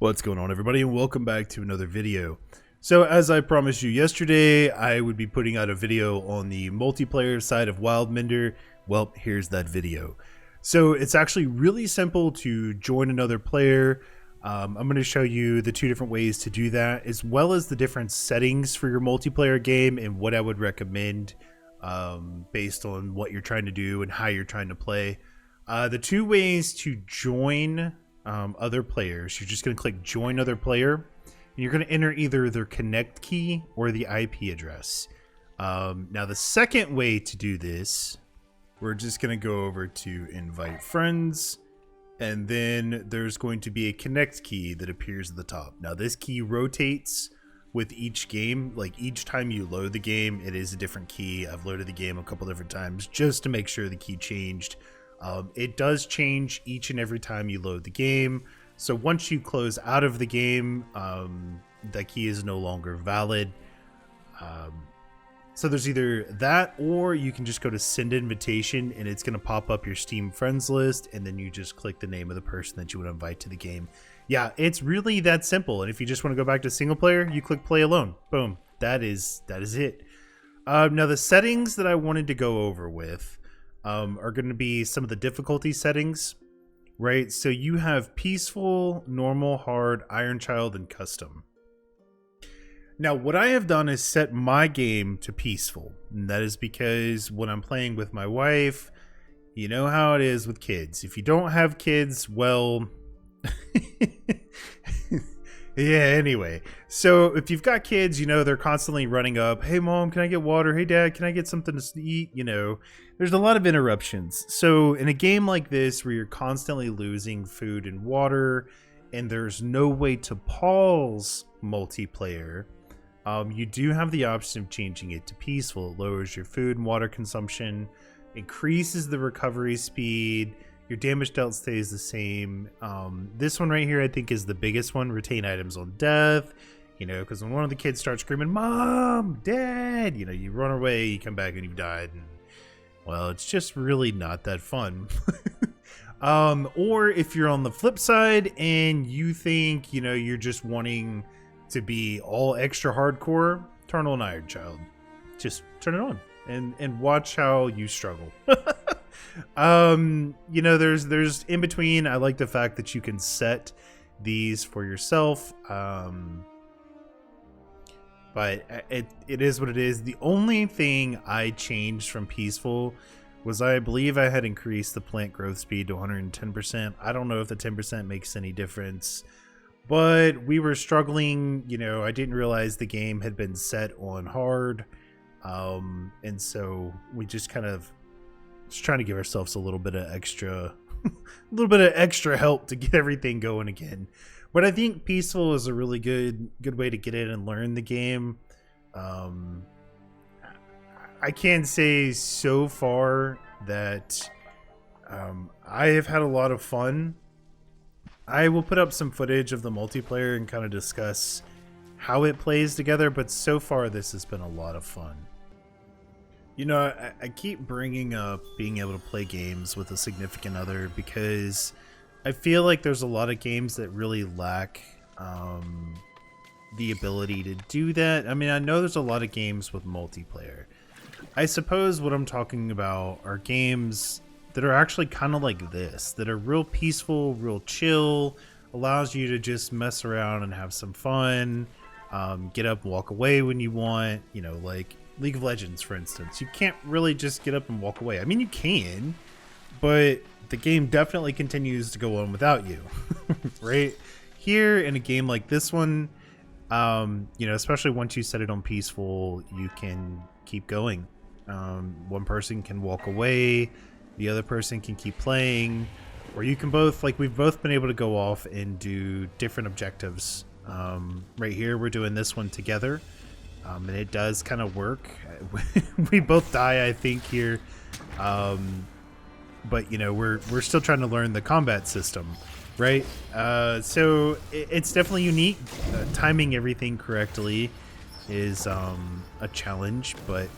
What's going on, everybody, and welcome back to another video. So as I promised you yesterday, I would be putting out a video on the multiplayer side of Wildmender. Well, here's that video. So it's actually really simple to join another player. I'm going to show you the two different ways to do that, as well as the different settings for your multiplayer game and what I would recommend based on what you're trying to do and how you're trying to play. The two ways to join other players, you're just going to click join other player, and you're going to enter either their connect key or the IP address. Now the second way to do this, we're just going to go over to invite friends, and then there's going to be a connect key that appears at the top. Now this key rotates with each game. Like each time you load the game, it is a different key. I've loaded the game a couple different times just to make sure the key changed. It does change each and every time you load the game. So once you close out of the game, that key is no longer valid. So there's either that, or you can just go to send invitation and it's going to pop up your Steam friends list, and then you just click the name of the person that you would invite to the game. Yeah, it's really that simple. And if you just want to go back to single player, you click play alone. Boom. That is it. Now the settings that I wanted to go over with are going to be some of the difficulty settings, right? So you have peaceful, normal, hard, Iron Child, and custom. Now what I have done is set my game to peaceful, and that is because when I'm playing with my wife, you know how it is with kids. If you don't have kids, well, yeah, anyway. So if you've got kids, you know, they're constantly running up, hey mom, can I get water? Hey dad, can I get something to eat? You know, there's a lot of interruptions. So in a game like this where you're constantly losing food and water and there's no way to pause multiplayer, you do have the option of changing it to peaceful. It lowers your food and water consumption, increases the recovery speed, your damage dealt stays the same. This one right here I think is the biggest one, retain items on death. You know, because when one of the kids starts screaming, Mom, Dad, you know, you run away, you come back and you've died. And, well, it's just really not that fun. Or if you're on the flip side and you think, you know, you're just wanting to be all extra hardcore, turn on Iron Child. Just turn it on and watch how you struggle. You know, there's in between. I like the fact that you can set these for yourself. But it is what it is. The only thing I changed from peaceful was I believe I had increased the plant growth speed to 110%. I don't know if the 10% makes any difference, but we were struggling. You know, I didn't realize the game had been set on hard. And so we just kind of just trying to give ourselves a little bit of extra help to get everything going again. But I think peaceful is a really good way to get in and learn the game. I can say so far that I have had a lot of fun. I will put up some footage of the multiplayer and kind of discuss how it plays together, but so far this has been a lot of fun. You know, I keep bringing up being able to play games with a significant other because I feel like there's a lot of games that really lack the ability to do that. I mean, I know there's a lot of games with multiplayer. I suppose what I'm talking about are games that are actually kind of like this, that are real peaceful, real chill, allows you to just mess around and have some fun, get up and walk away when you want, you know, like League of Legends, for instance. You can't really just get up and walk away. I mean, you can, but the game definitely continues to go on without you, right? Here in a game like this one, you know, especially once you set it on peaceful, you can keep going. One person can walk away, the other person can keep playing, or you can both, like we've both been able to go off and do different objectives. Right here, we're doing this one together. And it does kind of work. We both die, I think, here. But, you know, we're still trying to learn the combat system, right? So it's definitely unique. Timing everything correctly is a challenge, but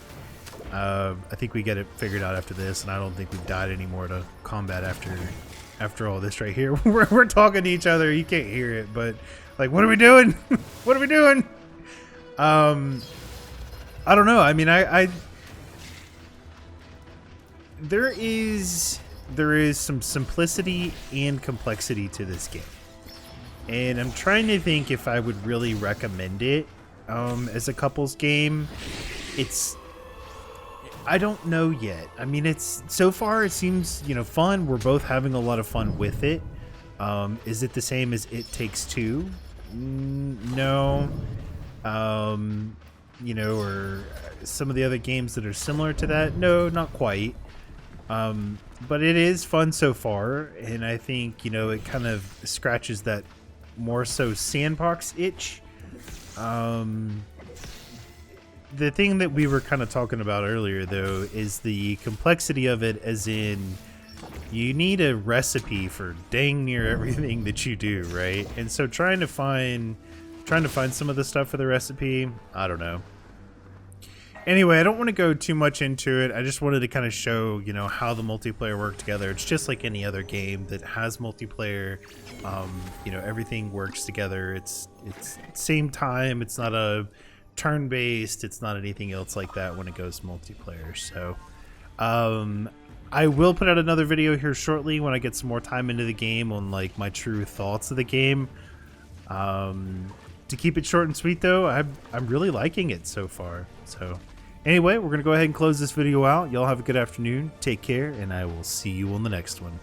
I think we get it figured out after this, and I don't think we've died anymore to combat after after all this right here. We're talking to each other. You can't hear it, but like, what are we doing? What are we doing? I don't know. I mean, there is some simplicity and complexity to this game, and I'm trying to think if I would really recommend it as a couples game. I don't know yet. I mean, it's so far it seems, you know, fun. We're both having a lot of fun with it. Is it the same as It Takes Two? No. You know, or some of the other games that are similar to that? No, not quite. But it is fun so far, and I think, you know, it kind of scratches that more so sandbox itch. The thing that we were kind of talking about earlier, though, is the complexity of it, as in you need a recipe for dang near everything that you do, right? And so trying to find some of the stuff for the recipe, I don't know. Anyway, I don't want to go too much into it. I just wanted to kind of show, you know, how the multiplayer work together. It's just like any other game that has multiplayer. You know, everything works together. It's same time. It's not a turn-based. It's not anything else like that when it goes multiplayer. So, I will put out another video here shortly when I get some more time into the game on like my true thoughts of the game. To keep it short and sweet, though, I'm really liking it so far. So anyway, we're going to go ahead and close this video out. Y'all have a good afternoon. Take care, and I will see you on the next one.